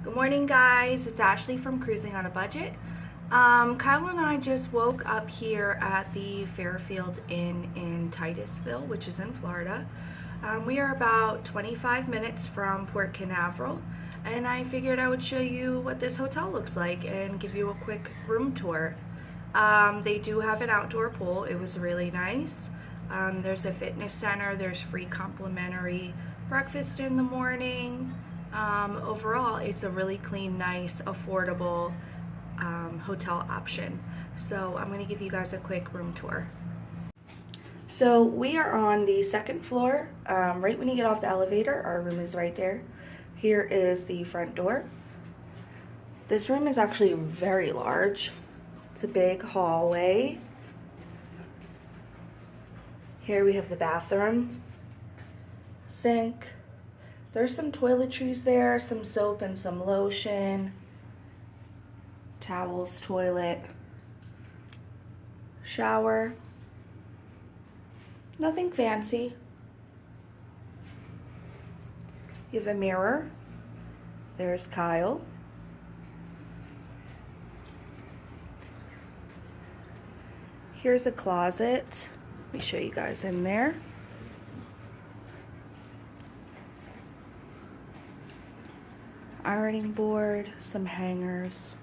Good morning, guys. It's Ashley from Cruising on a Budget. Kyle and I just woke up here at the Fairfield Inn in Titusville, which is in Florida. We are about 25 minutes from Port Canaveral, and I figured I would show you what this hotel looks like and give you a quick room tour. They do have an outdoor pool. It was really nice. There's a fitness center. There's free complimentary breakfast in the morning. Overall, it's a really clean, nice, affordable hotel option. So I'm going to give you guys a quick room tour. So we are on the second floor. Right when you get off the elevator, our room is right there. Here is the front door. This room is actually very large. It's a big hallway. Here we have the bathroom, sink. There's some toiletries there, some soap and some lotion, towels, toilet, shower. Nothing fancy. You have a mirror. There's Kyle. Here's a closet. Let me show you guys in there. Ironing board, some hangers,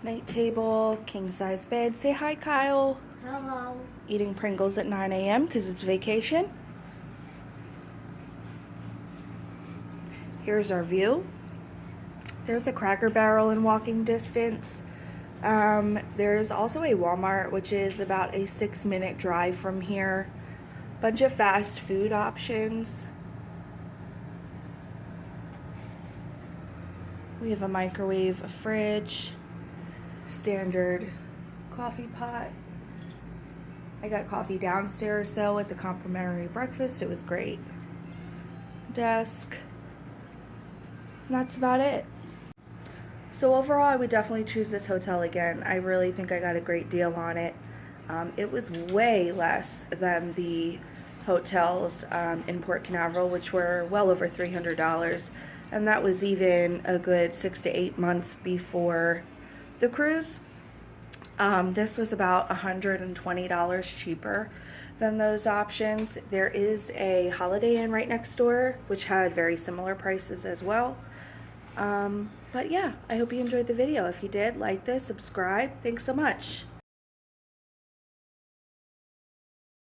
night table, king size bed. Say hi, Kyle. Hello. Eating Pringles at 9 a.m. because it's vacation. Here's our view. There's a Cracker Barrel in walking distance. There's also a Walmart, which is about a 6-minute drive from here. Bunch of fast food options. We have a microwave, a fridge, standard coffee pot. I got coffee downstairs though with the complimentary breakfast. It was great. Desk. And that's about it. So overall, I would definitely choose this hotel again. I really think I got a great deal on it. It was way less than the hotels in Port Canaveral, which were well over $300. And that was even a good 6 to 8 months before the cruise. This was about $120 cheaper than those options. There is a Holiday Inn right next door, which had very similar prices as well. But yeah, I hope you enjoyed the video. If you did, like this, subscribe. Thanks so much.